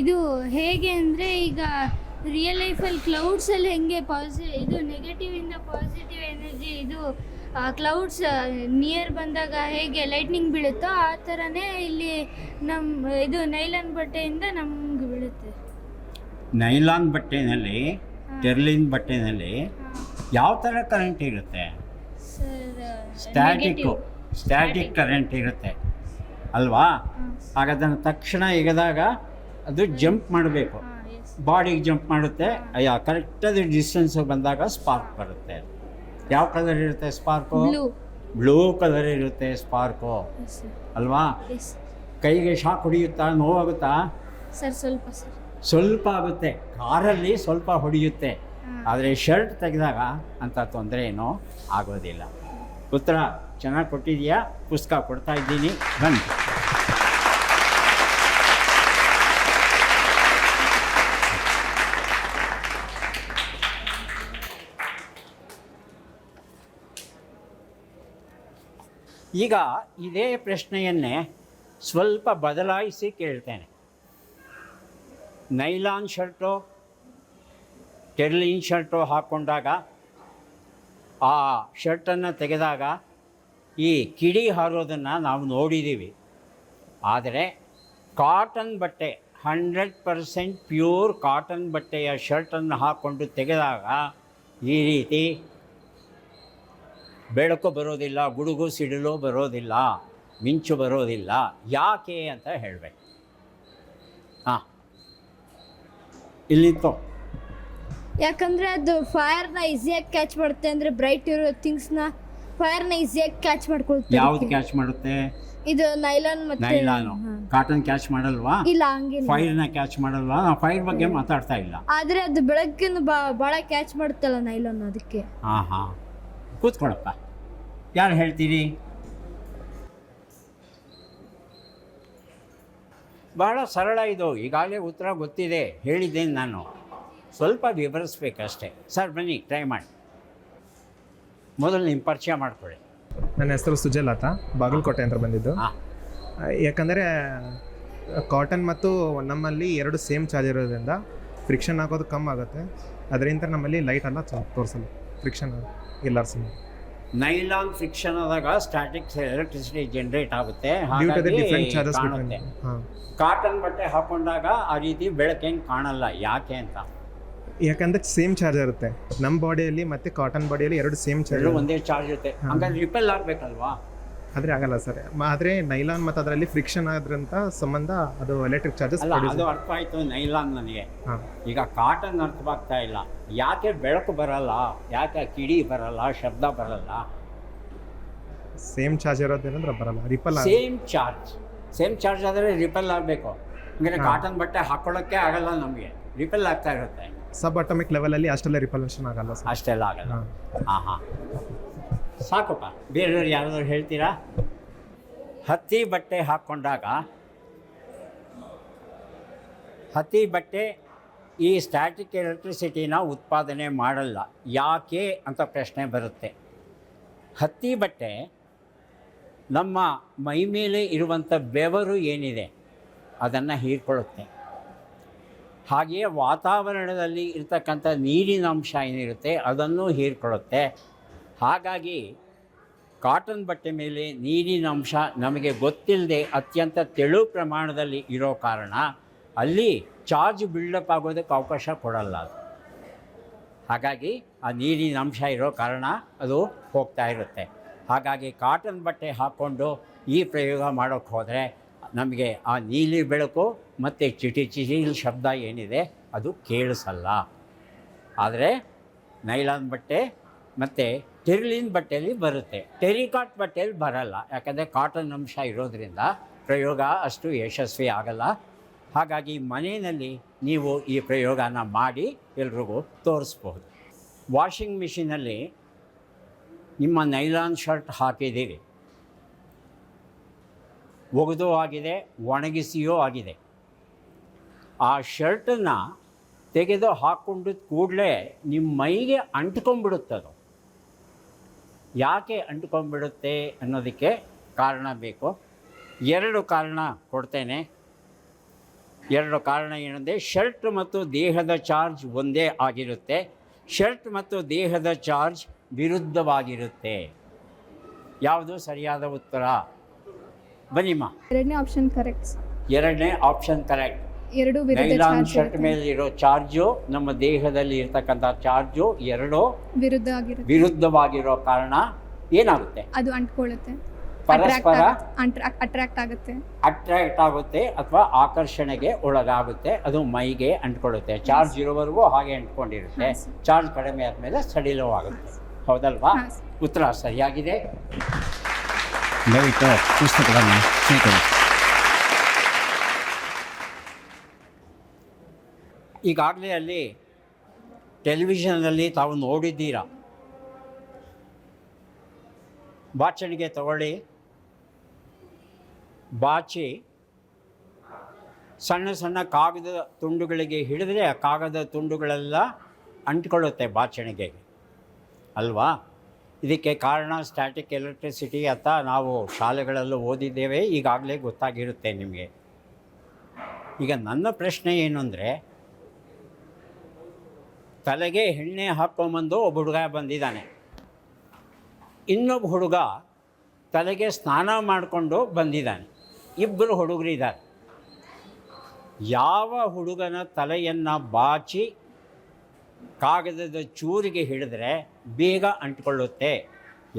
ಇದು ಹೇಗೆ ಅಂದರೆ, ಈಗ ರಿಯಲ್ ಲೈಫಲ್ಲಿ ಕ್ಲೌಡ್ಸಲ್ಲಿ ಹೆಂಗೆ ಇದು ನೆಗೆಟಿವಿಂದ ಪಾಸಿಟಿವ್ ಎನರ್ಜಿ, ಇದು ಕ್ಲೌಡ್ಸ್ ನಿಯರ್ ಬಂದಾಗ ಹೇಗೆ ಲೈಟ್ನಿಂಗ್ ಬೀಳುತ್ತೋ ಆ ಥರನೇ ಇಲ್ಲಿ ಇದು ನೈಲಾನ್ ಬಟ್ಟೆಯಿಂದ ನಮ್ಗೆ ಬೀಳುತ್ತೆ. ನೈಲಾನ್ ಬಟ್ಟೆನಲ್ಲಿ, ಟೆರ್ಲಿನ್ ಬಟ್ಟೆನಲ್ಲಿ ಯಾವ ಥರ ಕರೆಂಟ್ ಇರುತ್ತೆ? ಸ್ಟ್ಯಾಟಿಕ್ ಕರೆಂಟ್ ಇರುತ್ತೆ ಅಲ್ವಾ? ಆಗ ಅದನ್ನು ತಕ್ಷಣ ಎಗೆದಾಗ ಅದು ಜಂಪ್ ಮಾಡಬೇಕು, ಬಾಡಿಗೆ ಜಂಪ್ ಮಾಡುತ್ತೆ. ಕರೆಕ್ಟಾದ ಡಿಸ್ಟೆನ್ಸ್ ಬಂದಾಗ ಸ್ಪಾರ್ಕ್ ಬರುತ್ತೆ. ಯಾವ ಕಲರ್ ಇರುತ್ತೆ ಸ್ಪಾರ್ಕು? ಬ್ಲೂ ಕಲರ್ ಇರುತ್ತೆ ಸ್ಪಾರ್ಕು ಅಲ್ವಾ? ಕೈಗೆ ಶಾಕ್ ಹೊಡೆಯುತ್ತಾ? ನೋವಾಗುತ್ತಾ? ಸರ್ ಸ್ವಲ್ಪ ಆಗುತ್ತೆ. ಕಾರಲ್ಲಿ ಸ್ವಲ್ಪ ಹೊಡೆಯುತ್ತೆ, ಆದರೆ ಶರ್ಟ್ ತೆಗೆದಾಗ ಅಂಥ ತೊಂದರೆ ಏನೂ ಆಗೋದಿಲ್ಲ. ಉತ್ತರ ಚೆನ್ನಾಗಿ ಕೊಟ್ಟಿದೆಯಾ? ಪುಸ್ತಕ ಕೊಡ್ತಾ ಇದ್ದೀನಿ, ಬನ್ನಿ. ಈಗ ಇದೇ ಪ್ರಶ್ನೆಯನ್ನೇ ಸ್ವಲ್ಪ ಬದಲಾಯಿಸಿ ಕೇಳ್ತೇನೆ. ನೈಲಾನ್ ಶರ್ಟು, ಟೆರ್ಲಿನ್ ಶರ್ಟು ಹಾಕ್ಕೊಂಡಾಗ, ಆ ಶರ್ಟನ್ನು ತೆಗೆದಾಗ ಈ ಕಿಡಿ ಹಾರೋದನ್ನು ನಾವು ನೋಡಿದ್ದೀವಿ. ಆದರೆ ಕಾಟನ್ ಬಟ್ಟೆ, 100% ಪ್ಯೂರ್ ಕಾಟನ್ ಬಟ್ಟೆಯ ಶರ್ಟನ್ನು ಹಾಕ್ಕೊಂಡು ತೆಗೆದಾಗ ಈ ರೀತಿ ಬೆಳಕು ಬರೋದಿಲ್ಲ, ಗುಡುಗು ಸಿಡಿಲು ಬರೋದಿಲ್ಲ, ಮಿಂಚು ಬರೋದಿಲ್ಲ. ಯಾಕೆ ಅಂತ ಹೇಳಬೇಕು. ಹಾಂ, ಇಲ್ಲಿತ್ತು. ಯಾಕಂದರೆ ಅದು ಫೈರ್ನ ಈಸಿಯಾಗಿ ಕ್ಯಾಚ್ ಮಾಡುತ್ತೆ. ಅಂದರೆ ಬ್ರೈಟ್ ಇರೋ ಥಿಂಗ್ಸ್ನ ಫೈರ್ನ ಈಸಿಯಾಗಿ ಕ್ಯಾಚ್ ಮಾಡ್ಕೊಳ್ತೀವಿ. ಯಾವ್ದು ಕ್ಯಾಚ್ ಮಾಡುತ್ತೆ? ಇದು ನೈಲಾನ್ ಮತ್ತೆ ನೈಲಾನು. ಕಾಟನ್ ಕ್ಯಾಚ್ ಮಾಡಲ್ವಾ? ಇಲ್ಲ, ಹಂಗಿಲ್ಲ. ಫೈರ್ನ ಕ್ಯಾಚ್ ಮಾಡಲ್ವಾ? ನಾವು ಫೈರ್ ಬಗ್ಗೆ ಮಾತಾಡ್ತಾ ಇಲ್ಲ. ಆದರೆ ಅದು ಬೆಳಕಿನ ಭಾಳ ಕ್ಯಾಚ್ ಮಾಡುತ್ತಲ್ಲ ನೈಲಾನ್, ಅದಕ್ಕೆ. ಹಾಂ, ಕೂತ್ಕೊಳಪ್ಪ. ಯಾರು ಹೇಳ್ತೀರಿ? ಬಹಳ ಸರಳ ಇದು, ಈಗಾಗಲೇ ಉತ್ತರ ಗೊತ್ತಿದೆ, ಹೇಳಿದ್ದೇನೆ ನಾನು. ಸ್ವಲ್ಪ ವಿವರಿಸ್ಬೇಕಷ್ಟೇ. ಸರ್ ಬನ್ನಿ, ಟ್ರೈ ಮಾಡಿ. ಮೊದಲು ನಿಮ್ಮ ಪರಿಚಯ ಮಾಡ್ಕೊಳ್ಳಿ. ನನ್ನ ಹೆಸರು ಸುಜಲತಾ, ಬಾಗಲಕೋಟೆ ಅಂತ ಬಂದಿದ್ದು. ಯಾಕಂದರೆ ಕಾಟನ್ ಮತ್ತು ನಮ್ಮಲ್ಲಿ ಎರಡು ಸೇಮ್ ಚಾರ್ಜ್ ಇರೋದ್ರಿಂದ ಫ್ರಿಕ್ಷನ್ ಆಗೋದು ಕಮ್ಮಿ ಆಗುತ್ತೆ. ಅದರಿಂದ ನಮ್ಮಲ್ಲಿ ಲೈಟ್ ಎಲ್ಲ ತೋರಿಸಲ್ಲ, ಫ್ರಿಕ್ಷನ್ ಇಲ್ಲ. ನೈಲಾನ್ ಫ್ರಿಕ್ಷನ್ ಆದಾಗ ಸ್ಟ್ಯಾಟಿಕ್ ಎಲೆಕ್ಟ್ರಿಸಿಟಿ ಜನರೇಟ್ ಆಗುತ್ತೆ, ಡಿಫ್ರೆಂಟ್ ಚಾರ್ಜಸ್ ಕಾಣುತ್ತೆ. ಕಾಟನ್ ಬಟ್ಟೆ ಹಾಕೊಂಡಾಗ ಆ ರೀತಿ ಬೆಳಕೇನು ಕಾಣಲ್ಲ. ಯಾಕೆ ಅಂತ? ಯಾಕಂದ್ರೆ ಸೇಮ್ ಚಾರ್ಜ್ ಇರುತ್ತೆ ನಮ್ಮ ಬಾಡಿಯಲ್ಲಿ, ಮತ್ತೆ ಕಾಟನ್ ಬಾಡಿಯಲ್ಲಿ ಎರಡು ಸೇಮ್ ಚಾರ್ಜ್, ಒಂದೇ ಚಾರ್ಜ್ ಇರುತ್ತೆ. ಹಂಗಾದ್ರೆ ರಿಪೆಲ್ ಆಗಬೇಕಲ್ವಾ? ಆದರೆ ಆಗಲ್ಲ ಸರ್. ಆದರೆ ನೈಲಾನ್ ಮತ್ತು ಅದರಲ್ಲಿ ಫ್ರಿಕ್ಷನ್ ಆದ್ರಂತ ಸಂಬಂಧ ಅದು ಎಲೆಕ್ಟ್ರಿಕ್ ಚಾರ್ಜಸ್ ಅಲ್ಲ, ಅದು ಅರ್ಥ ಆಯಿತು ನೈಲಾನ್ ನನಗೆ. ಹಾಂ. ಈಗ ಕಾಟನ್ ಅರ್ಥವಾಗ್ತಾ ಇಲ್ಲ. ಯಾಕೆ ಬೆಳಕು ಬರಲ್ಲ, ಯಾಕೆ ಕಿಡಿ ಬರಲ್ಲ, ಶಬ್ದ ಬರಲ್ಲ? ಸೇಮ್ ಚಾರ್ಜ್ ಇರೋದೇನಂದ್ರೆ ಬರಲ್ಲ, ರಿಪಲ್ ಸೇಮ್ ಚಾರ್ಜ್ ಆದರೆ ರಿಪೆಲ್ ಆಗಬೇಕು. ಅಂದರೆ ಕಾಟನ್ ಬಟ್ಟೆ ಹಾಕೊಳ್ಳೋಕ್ಕೆ ಆಗಲ್ಲ, ನಮಗೆ ರಿಪೆಲ್ ಆಗ್ತಾ ಇರುತ್ತೆ. ಸಬ್ ಅಟಾಮಿಕ್ ಲೆವೆಲಲ್ಲಿ ಅಷ್ಟೆಲ್ಲ ರಿಪಲ್ಯೂಷನ್ ಆಗಲ್ಲ ಸರ್. ಅಷ್ಟೆಲ್ಲ ಆಗಲ್ಲ. ಹಾಂ. ಹಾಂ. ಸಾಕಪ್ಪ. ಬೇರೆಯವ್ರು ಯಾರಾದರೂ ಹೇಳ್ತೀರಾ? ಹತ್ತಿ ಬಟ್ಟೆ ಹಾಕ್ಕೊಂಡಾಗ ಹತ್ತಿ ಬಟ್ಟೆ ಈ ಸ್ಟ್ಯಾಟಿಕ್ ಎಲೆಕ್ಟ್ರಿಸಿಟಿನ ಉತ್ಪಾದನೆ ಮಾಡಲ್ಲ, ಯಾಕೆ ಅಂತ ಪ್ರಶ್ನೆ ಬರುತ್ತೆ. ಹತ್ತಿ ಬಟ್ಟೆ ನಮ್ಮ ಮೈ ಮೇಲೆ ಇರುವಂಥ ಬೆವರು ಏನಿದೆ ಅದನ್ನು ಹೀರ್ಕೊಳ್ಳುತ್ತೆ. ಹಾಗೆಯೇ ವಾತಾವರಣದಲ್ಲಿ ಇರ್ತಕ್ಕಂಥ ನೀರಿನ ಅಂಶ ಏನಿರುತ್ತೆ ಅದನ್ನು ಹೀರ್ಕೊಳ್ಳುತ್ತೆ. ಹಾಗಾಗಿ ಕಾಟನ್ ಬಟ್ಟೆ ಮೇಲೆ ನೀರಿನ ಅಂಶ ನಮಗೆ ಗೊತ್ತಿಲ್ಲದೆ ಅತ್ಯಂತ ತೆಳು ಪ್ರಮಾಣದಲ್ಲಿ ಇರೋ ಕಾರಣ ಅಲ್ಲಿ ಚಾರ್ಜ್ ಬಿಲ್ಡಪ್ ಆಗೋದಕ್ಕೆ ಅವಕಾಶ ಕೊಡಲ್ಲ ಅದು. ಹಾಗಾಗಿ ಆ ನೀರಿನ ಅಂಶ ಇರೋ ಕಾರಣ ಅದು ಹೋಗ್ತಾ ಇರುತ್ತೆ. ಹಾಗಾಗಿ ಕಾಟನ್ ಬಟ್ಟೆ ಹಾಕ್ಕೊಂಡು ಈ ಪ್ರಯೋಗ ಮಾಡೋಕ್ಕೆ ಹೋದರೆ ನಮಗೆ ಆ ನೀಲಿ ಬೆಳಕು ಮತ್ತು ಚಿಟಿಲ್ ಶಬ್ದ ಏನಿದೆ ಅದು ಕೇಳಿಸಲ್ಲ. ಆದರೆ ನೈಲಾನ್ ಬಟ್ಟೆ ಮತ್ತು ಟೆರಿಲಿನ್ ಬಟ್ಟೆಯಲ್ಲಿ ಬರುತ್ತೆ. ಟೆರಿಕಾಟ್ ಬಟ್ಟೆಯಲ್ಲಿ ಬರಲ್ಲ, ಯಾಕಂದರೆ ಕಾಟನ್ ಅಂಶ ಇರೋದರಿಂದ ಪ್ರಯೋಗ ಅಷ್ಟು ಯಶಸ್ವಿ ಆಗಲ್ಲ. ಹಾಗಾಗಿ ಮನೆಯಲ್ಲಿ ನೀವು ಈ ಪ್ರಯೋಗನ ಮಾಡಿ ಎಲ್ರಿಗೂ ತೋರಿಸ್ಬೋದು. ವಾಷಿಂಗ್ ಮಿಷಿನಲ್ಲಿ ನಿಮ್ಮ ನೈಲಾನ್ ಶರ್ಟ್ ಹಾಕಿದ್ದೀರಿ, ಒಗೆದೂ ಆಗಿದೆ, ಒಣಗಿಸಿಯೂ ಆಗಿದೆ. ಆ ಶರ್ಟನ್ನು ತೆಗೆದು ಹಾಕ್ಕೊಂಡು ಕೂಡಲೇ ನಿಮ್ಮ ಮೈಗೆ ಅಂಟ್ಕೊಂಡ್ಬಿಡುತ್ತದು. ಯಾಕೆ ಅಂಟ್ಕೊಂಡ್ಬಿಡುತ್ತೆ ಅನ್ನೋದಕ್ಕೆ ಕಾರಣ ಬೇಕು. 2 ಕಾರಣ ಕೊಡ್ತೇನೆ. 2 ಕಾರಣ ಏನಂದರೆ, ಶರ್ಟ್ ಮತ್ತು ದೇಹದ ಚಾರ್ಜ್ ಒಂದೇ ಆಗಿರುತ್ತೆ, ಶರ್ಟ್ ಮತ್ತು ದೇಹದ ಚಾರ್ಜ್ ವಿರುದ್ಧವಾಗಿರುತ್ತೆ. ಯಾವುದು ಸರಿಯಾದ ಉತ್ತರ? ಬನ್ನಿಮ್ಮ. ಎರಡನೇ ಆಪ್ಷನ್ ಕರೆಕ್ಟ್. ಎರಡನೇ ಆಪ್ಷನ್ ಕರೆಕ್ಟ್. ಎರಡು ವಿರುದ್ಧ ನೈಲಾನ್ ಚಾರ್ಜ್ ಶರ್ಟ್ ಮೇಲೆ ಇರೋ ಚಾರ್ಜು ನಮ್ಮ ದೇಹದಲ್ಲಿ ಇರ್ತಕ್ಕಂಥ ಚಾರ್ಜು ಎರಡು ವಿರುದ್ಧ ಆಗಿರುತ್ತೆ. ವಿರುದ್ಧವಾಗಿರೋ ಕಾರಣ ಏನಾಗುತ್ತೆ? ಅದು ಅಂಟ್ಕೊಳ್ಳುತ್ತೆ, ಪರಸ್ಪರ ಅಟ್ರಾಕ್ಟ್ ಆಗುತ್ತೆ, ಅಟ್ರಾಕ್ಟ್ ಆಗುತ್ತೆ ಅಥವಾ ಆಕರ್ಷಣೆಗೆ ಒಳಗಾಗುತ್ತೆ. ಅದು ಮೈಗೆ ಅಂಟ್ಕೊಳ್ಳುತ್ತೆ. ಚಾರ್ಜ್ ಇರೋವರೆಗೂ ಹಾಗೆ ಅಂಟ್ಕೊಂಡಿರುತ್ತೆ. ಚಾರ್ಜ್ ಕಡಿಮೆ ಆದಮೇಲೆ ಸಡಿಲವಾಗುತ್ತೆ. ಹೌದಲ್ವಾ? ಉತ್ತರ ಸರಿಯಾಗಿದೆ. ದಯವಿಟ್ಟು ಪುಸ್ತಕವನ್ನು ಸ್ವೀಕರಿಸಿ. ಈಗಾಗಲೇ ಅಲ್ಲಿ ಟೆಲಿವಿಷನ್ನಲ್ಲಿ ತಾವು ನೋಡಿದ್ದೀರಾ. ಬಾಚಣಿಗೆ ತಗೊಳ್ಳಿ, ಬಾಚಿ ಸಣ್ಣ ಸಣ್ಣ ಕಾಗದ ತುಂಡುಗಳಿಗೆ ಹಿಡಿದ್ರೆ ಆ ಕಾಗದ ತುಂಡುಗಳೆಲ್ಲ ಅಂಟ್ಕೊಳ್ಳುತ್ತೆ ಬಾಚಣಿಗೆಗೆ, ಅಲ್ವಾ? ಇದಕ್ಕೆ ಕಾರಣ ಸ್ಟ್ಯಾಟಿಕ್ ಎಲೆಕ್ಟ್ರಿಸಿಟಿ ಅಂತ ನಾವು ಶಾಲೆಗಳಲ್ಲೂ ಓದಿದ್ದೇವೆ, ಈಗಾಗಲೇ ಗೊತ್ತಾಗಿರುತ್ತೆ ನಿಮಗೆ. ಈಗ ನನ್ನ ಪ್ರಶ್ನೆ ಏನು ಅಂದರೆ, ತಲೆಗೆ ಎಣ್ಣೆ ಹಾಕ್ಕೊಂಬಂದು ಒಬ್ಬ ಹುಡುಗ ಬಂದಿದ್ದಾನೆ, ಇನ್ನೊಬ್ಬ ಹುಡುಗ ತಲೆಗೆ ಸ್ನಾನ ಮಾಡಿಕೊಂಡು ಬಂದಿದ್ದಾನೆ. ಇಬ್ಬರು ಹುಡುಗರಿದ್ದಾರೆ. ಯಾವ ಹುಡುಗನ ತಲೆಯನ್ನು ಬಾಚಿ ಕಾಗದದ ಚೂರಿಗೆ ಹಿಡಿದ್ರೆ ಬೇಗ ಅಂಟ್ಕೊಳ್ಳುತ್ತೆ?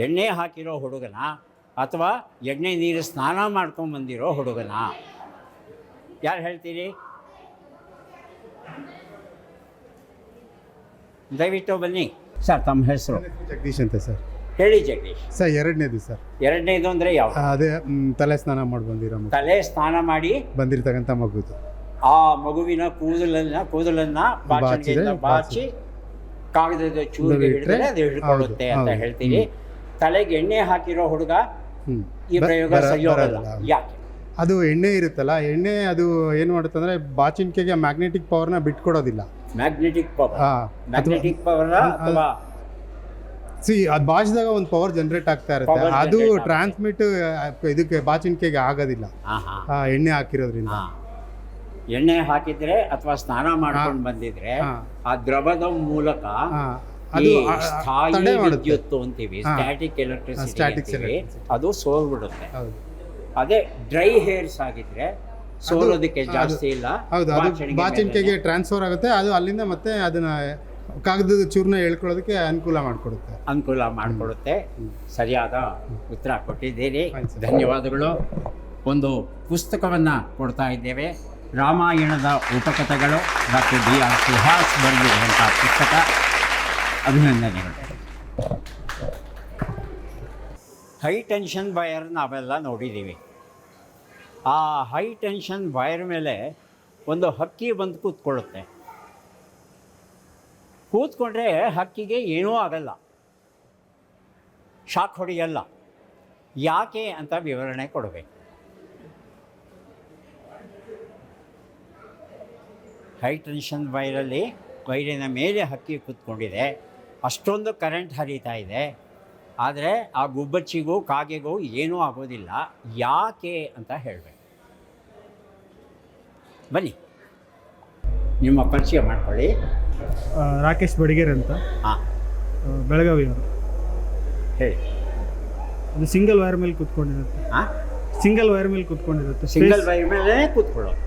ಎಣ್ಣೆ ಹಾಕಿರೋ ಹುಡುಗನ ಅಥವಾ ಎಣ್ಣೆ ನೀರು ಸ್ನಾನ ಮಾಡ್ಕೊಂಬಂದಿರೋ ಹುಡುಗನ? ಯಾರು ಹೇಳ್ತೀರಿ? ದಯವಿಟ್ಟು ಬನ್ನಿ. ಸರ್, ತಮ್ಮ ಹೆಸರು? ಜಗದೀಶ್ ಅಂತ ಸರ್. ಹೇಳಿ ಜಗದೀಶ್. ಸರ್, ಎರಡನೇದು ಸರ್. ಎರಡನೇದು ಅಂದರೆ ಯಾವ? ಅದೇ ತಲೆ ಸ್ನಾನ ಮಾಡಿ ಬಂದಿರೋ ಮಗು. ತಲೆ ಸ್ನಾನ ಮಾಡಿ ಬಂದಿರ್ತಕ್ಕಂಥ ಮಗುದು. ಆ ಮಗುವಿನ ಕೂದಲನ್ನ ಬಾಚಿ ಕಾಗದದ ಚೂರಿಗೆ ಹಿಡಿದ್ರೆ ಅದು ಹಿಡ್ಕೊಳ್ಳುತ್ತೆ ಅಂತ ಹೇಳ್ತೀರಿ. ತಲೆಗೆ ಎಣ್ಣೆ ಹಾಕಿರೋ ಹುಡುಗ ಈ ಪ್ರಯೋಗ ಸರಿ ಹೋಗಲ್ಲ. ಯಾಕೆ? ಅದು ಎಣ್ಣೆ ಇರುತ್ತಲ್ಲ, ಎಣ್ಣೆ ಅದು ಏನು ಮಾಡುತ್ತೆ ಅಂದರೆ ಬಾಚಿಣಿಕೆಗೆ ಮ್ಯಾಗ್ನೆಟಿಕ್ ಪವರ್ನ ಬಿಟ್ಕೊಡೋದಿಲ್ಲ. ಮ್ಯಾಗ್ನೆಟಿಕ್ ಪವರ್ ಅಥವಾ ಅದು ಬಾಚಿದಾಗ ಒಂದು ಪವರ್ ಜನರೇಟ್ ಆಗ್ತಾ ಇರುತ್ತೆ, ಅದು ಟ್ರಾನ್ಸ್ಮಿಟ್ ಇದಕ್ಕೆ ಬಾಚಿಣಿಕೆಗೆ ಆಗೋದಿಲ್ಲ ಎಣ್ಣೆ ಹಾಕಿರೋದ್ರಿಂದ. ಎಣ್ಣೆ ಹಾಕಿದ್ರೆ ಅಥವಾ ಸ್ನಾನ ಮಾಡ್ಕೊಂಡು ಬಂದಿದ್ರೆ ಆ ದ್ರವದ ಮೂಲಕ ಸ್ಥಾಯಿ ವಿದ್ಯುತ್ ಅಂತೀವಿ, ಸ್ಟ್ಯಾಟಿಕ್ ಎಲೆಕ್ಟ್ರಿಸಿಟಿ, ಅದು ಸೋರ್ಬಿಡುತ್ತೆ. ಅದೇ ಡ್ರೈ ಹೇರ್ಸ್ ಆಗಿದ್ರೆ ಸೋರೋದಕ್ಕೆ ಜಾಸ್ತಿ ಇಲ್ಲ. ಹೌದು, ಅದು ಬಾಚಿಣಿಕೆಗೆ ಟ್ರಾನ್ಸ್ಫರ್ ಆಗುತ್ತೆ, ಅದು ಅಲ್ಲಿಂದ ಮತ್ತೆ ಅದನ್ನ ಕಾಗದದ ಚೂರ್ಣ ಹೇಳ್ಕೊಳ್ಳೋದಕ್ಕೆ ಅನುಕೂಲ ಮಾಡಿಕೊಡುತ್ತೆ. ಅನುಕೂಲ ಮಾಡಿಕೊಡುತ್ತೆ. ಸರಿಯಾದ ಉತ್ತರ ಕೊಟ್ಟಿದ್ದೀರಿ, ಆಯ್ತು ಸರ್. ಧನ್ಯವಾದಗಳು. ಒಂದು ಪುಸ್ತಕವನ್ನು ಕೊಡ್ತಾ ಇದ್ದೇವೆ, ರಾಮಾಯಣದ ಉಪಕಥೆಗಳು, ಡಾಕ್ಟರ್ BR ಸುಹಾಸ್ ಬರೆದಿರುವಂಥ ಪುಸ್ತಕ. ಅಭಿನಂದನೆಗಳು. ಹೈ ಟೆನ್ಷನ್ ವೈರ್ ನಾವೆಲ್ಲ ನೋಡಿದ್ದೀವಿ. ಆ ಹೈ ಟೆನ್ಷನ್ ವೈರ್ ಮೇಲೆ ಒಂದು ಹಕ್ಕಿ ಬಂದು ಕೂತ್ಕೊಳ್ಳುತ್ತೆ. ಕೂತ್ಕೊಂಡ್ರೆ ಹಕ್ಕಿಗೆ ಏನೂ ಆಗಲ್ಲ, ಶಾಕ್ ಹೊಡೆಯಲ್ಲ. ಯಾಕೆ ಅಂತ ವಿವರಣೆ ಕೊಡಬೇಕು. ಹೈ ಟೆನ್ಷನ್ ವೈರಿನ ಮೇಲೆ ಹಕ್ಕಿ ಕೂತ್ಕೊಂಡಿದೆ, ಅಷ್ಟೊಂದು ಕರೆಂಟ್ ಹರಿತಾ ಇದೆ, ಆದರೆ ಆ ಗುಬ್ಬಚ್ಚಿಗೂ ಕಾಗೆಗೂ ಏನೂ ಆಗೋದಿಲ್ಲ. ಯಾಕೆ ಅಂತ ಹೇಳಬೇಕು. ಬನ್ನಿ, ನಿಮ್ಮ ಪರಿಚಯ ಮಾಡ್ಕೊಳ್ಳಿ. ರಾಕೇಶ್ ಬಡಿಗೇರ್ ಅಂತ, ಹಾಂ, ಬೆಳಗಾವಿಯವರು. ಹೇಳಿ. ಅದು ಸಿಂಗಲ್ ವೈರ್ ಮೇಲೆ ಕೂತ್ಕೊಂಡಿರುತ್ತೆ. ಹಾಂ, ಸಿಂಗಲ್ ವೈರ್ ಮೇಲೆ ಕೂತ್ಕೊಂಡಿರುತ್ತೆ. ಸಿಂಗಲ್ ವೈರ್ ಮೇಲೆ ಕೂತ್ಕೊಳ್ಳೋದು.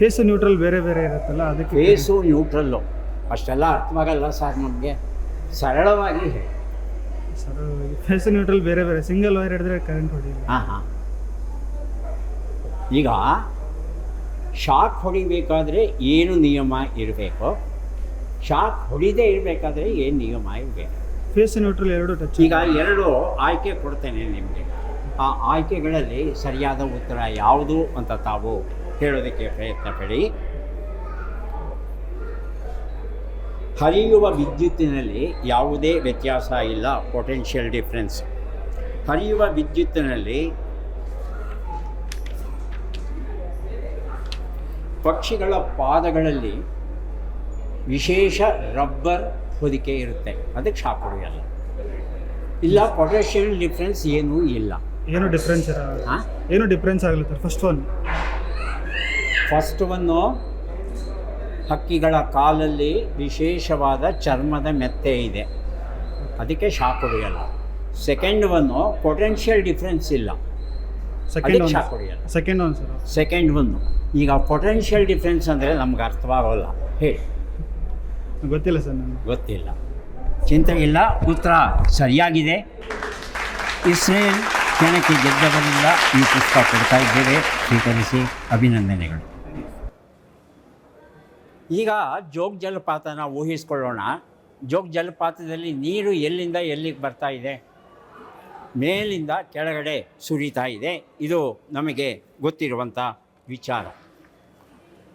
ಫೇಸು ನ್ಯೂಟ್ರಲ್ ಬೇರೆ ಬೇರೆ ಇರುತ್ತಲ್ಲ, ಅದಕ್ಕೆ ಫೇಸು ನ್ಯೂಟ್ರಲ್ಲು ಅಷ್ಟೆಲ್ಲ ಅರ್ಥವಾಗಲ್ಲ ಸರ್ ನಮಗೆ, ಸರಳವಾಗಿ ಹೇಳಿ. ಸರ್, ಫೇಸು ನ್ಯೂಟ್ರಲ್ ಬೇರೆ ಬೇರೆ, ಸಿಂಗಲ್ ವೈರ್ ಹಿಡಿದ್ರೆ ಕರೆಂಟ್ ಹೊಡೆಯಲ್ಲ. ಹಾಂ ಹಾಂ. ಈಗ ಶಾಕ್ ಹೊಡಿಬೇಕಾದ್ರೆ ಏನು ನಿಯಮ ಇರಬೇಕು, ಶಾಕ್ ಹೊಡಿದೇ ಇರಬೇಕಾದ್ರೆ ಏನು ನಿಯಮ ಇರಬೇಕು? ಫೇಸ್ ನ್ಯೂಟ್ರಲ್ ಎರಡು ಟಚ್. ಈಗ 2 ಆಯ್ಕೆ ಕೊಡ್ತೇನೆ ನಿಮಗೆ. ಆ ಆಯ್ಕೆಗಳಲ್ಲಿ ಸರಿಯಾದ ಉತ್ತರ ಯಾವುದು ಅಂತ ತಾವು ಹೇಳೋದಕ್ಕೆ ಪ್ರಯತ್ನ ಪಡಿ. ಹರಿಯುವ ವಿದ್ಯುತ್ತಿನಲ್ಲಿ ಯಾವುದೇ ವ್ಯತ್ಯಾಸ ಇಲ್ಲ, ಪೊಟೆನ್ಷಿಯಲ್ ಡಿಫ್ರೆನ್ಸ್. ಹರಿಯುವ ವಿದ್ಯುತ್ತಿನಲ್ಲಿ ಪಕ್ಷಿಗಳ ಪಾದಗಳಲ್ಲಿ ವಿಶೇಷ ರಬ್ಬರ್ ಹೊದಿಕೆ ಇರುತ್ತೆ, ಅದಕ್ಕೆ ಶಾಕ್ ಹೊಡೆಯಲ್ಲ. ಇಲ್ಲ, ಪೊಟೆನ್ಷಿಯಲ್ ಡಿಫ್ರೆನ್ಸ್ ಏನೂ ಇಲ್ಲ. ಏನು ಡಿಫ್ರೆನ್ಸ್ ಏನು ಡಿಫ್ರೆನ್ಸ್ ಆಗಲ್ಲ ಸರ್. ಫಸ್ಟ್ ಒನ್ನು ಹಕ್ಕಿಗಳ ಕಾಲಲ್ಲಿ ವಿಶೇಷವಾದ ಚರ್ಮದ ಮೆತ್ತೆ ಇದೆ, ಅದಕ್ಕೆ ಶಾಕ್ ಹೊಡೆಯಲ್ಲ. ಸೆಕೆಂಡ್ ಒನ್ನು ಪೊಟೆನ್ಷಿಯಲ್ ಡಿಫ್ರೆನ್ಸ್ ಇಲ್ಲ, ಅದಕ್ಕೆ ಶಾಕ್ ಹೊಡೆಯಲ್ಲ. Second one. ಈಗ ಪೊಟೆನ್ಷಿಯಲ್ ಡಿಫ್ರೆನ್ಸ್ ಅಂದರೆ ನಮ್ಗೆ ಅರ್ಥವಾಗೋಲ್ಲ. ಹೇಳಿ. ಗೊತ್ತಿಲ್ಲ ಸರ್, ನನಗೆ ಗೊತ್ತಿಲ್ಲ. ಚಿಂತೆ ಇಲ್ಲ, ಉತ್ತರ ಸರಿಯಾಗಿದೆ. ಇಸ್ರೇಲ್ ಕೆಣಕಿ ಗೆದ್ದವರಿಂದ ಈ ಪುಸ್ತಕ ಕೊಡ್ತಾ ಇದ್ದೇವೆ, ಸ್ವೀಕರಿಸಿ. ಅಭಿನಂದನೆಗಳು. ಈಗ ಜೋಗ ಜಲಪಾತನ ಊಹಿಸ್ಕೊಳ್ಳೋಣ. ಜೋಗ ಜಲಪಾತದಲ್ಲಿ ನೀರು ಎಲ್ಲಿಂದ ಎಲ್ಲಿಗೆ ಬರ್ತಾ ಇದೆ? ಮೇಲಿಂದ ಕೆಳಗಡೆ ಸುರಿತಾ ಇದೆ. ಇದು ನಮಗೆ ಗೊತ್ತಿರುವಂಥ ವಿಚಾರ.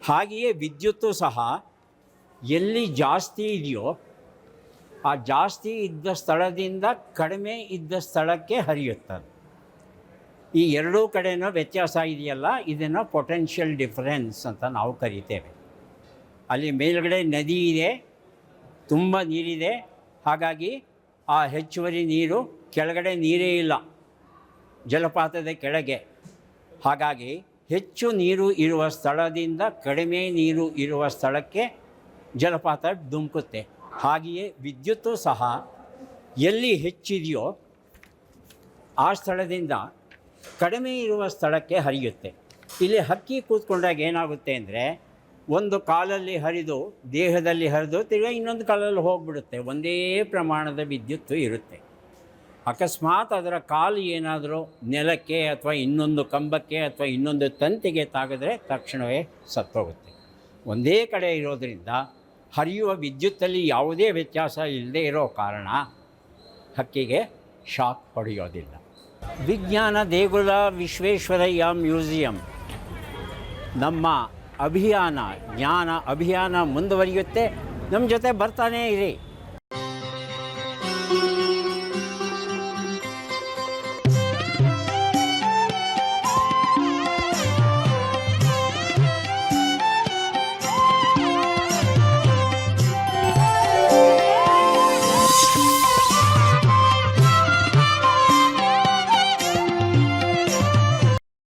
ಹಾಗೆಯೇ ವಿದ್ಯುತ್ತು ಸಹ ಎಲ್ಲಿ ಜಾಸ್ತಿ ಇದೆಯೋ ಆ ಜಾಸ್ತಿ ಇದ್ದ ಸ್ಥಳದಿಂದ ಕಡಿಮೆ ಇದ್ದ ಸ್ಥಳಕ್ಕೆ ಹರಿಯುತ್ತದೆ. ಈ ಎರಡೂ ಕಡೆನೂ ವ್ಯತ್ಯಾಸ ಇದೆಯಲ್ಲ, ಇದನ್ನು ಪೊಟೆನ್ಷಿಯಲ್ ಡಿಫರೆನ್ಸ್ ಅಂತ ನಾವು ಕರಿತೇವೆ. ಅಲ್ಲಿ ಮೇಲ್ಗಡೆ ನದಿ ಇದೆ, ತುಂಬ ನೀರಿದೆ, ಹಾಗಾಗಿ ಆ ಹೆಚ್ಚುವರಿ ನೀರು, ಕೆಳಗಡೆ ನೀರೇ ಇಲ್ಲ ಜಲಪಾತದ ಕೆಳಗೆ. ಹಾಗಾಗಿ ಹೆಚ್ಚು ನೀರು ಇರುವ ಸ್ಥಳದಿಂದ ಕಡಿಮೆ ನೀರು ಇರುವ ಸ್ಥಳಕ್ಕೆ ಜಲಪಾತ ಧುಮುಕುತ್ತೆ. ಹಾಗೆಯೇ ವಿದ್ಯುತ್ತು ಸಹ ಎಲ್ಲಿ ಹೆಚ್ಚಿದೆಯೋ ಆ ಸ್ಥಳದಿಂದ ಕಡಿಮೆ ಇರುವ ಸ್ಥಳಕ್ಕೆ ಹರಿಯುತ್ತೆ. ಇಲ್ಲಿ ಹಕ್ಕಿ ಕೂತ್ಕೊಂಡಾಗ ಏನಾಗುತ್ತೆ ಅಂದರೆ, ಒಂದು ಕಾಲಲ್ಲಿ ಹರಿದು ದೇಹದಲ್ಲಿ ಹರಿದು ತಿರ್ಗಿ ಇನ್ನೊಂದು ಕಾಲಲ್ಲಿ ಹೋಗಿಬಿಡುತ್ತೆ. ಒಂದೇ ಪ್ರಮಾಣದ ವಿದ್ಯುತ್ತು ಇರುತ್ತೆ. ಅಕಸ್ಮಾತ್ ಅದರ ಕಾಲು ಏನಾದರೂ ನೆಲಕ್ಕೆ ಅಥವಾ ಇನ್ನೊಂದು ಕಂಬಕ್ಕೆ ಅಥವಾ ಇನ್ನೊಂದು ತಂತಿಗೆ ತಾಗಿದ್ರೆ ತಕ್ಷಣವೇ ಸತ್ತೋಗುತ್ತೆ. ಒಂದೇ ಕಡೆ ಇರೋದರಿಂದ ಹರಿಯುವ ವಿದ್ಯುತ್ತಲ್ಲಿ ಯಾವುದೇ ವ್ಯತ್ಯಾಸ ಇಲ್ಲದೆ ಇರೋ ಕಾರಣ ಹಕ್ಕಿಗೆ ಶಾಕ್ ಹೊಡೆಯೋದಿಲ್ಲ. ವಿಜ್ಞಾನ ದೇಗುಲ ವಿಶ್ವೇಶ್ವರಯ್ಯ ಮ್ಯೂಸಿಯಂ ನಮ್ಮ ಅಭಿಯಾನ, ಜ್ಞಾನ ಅಭಿಯಾನ ಮುಂದುವರಿಯುತ್ತೆ. ನಮ್ಮ ಜೊತೆ ಬರ್ತಾನೇ ಇರಿ.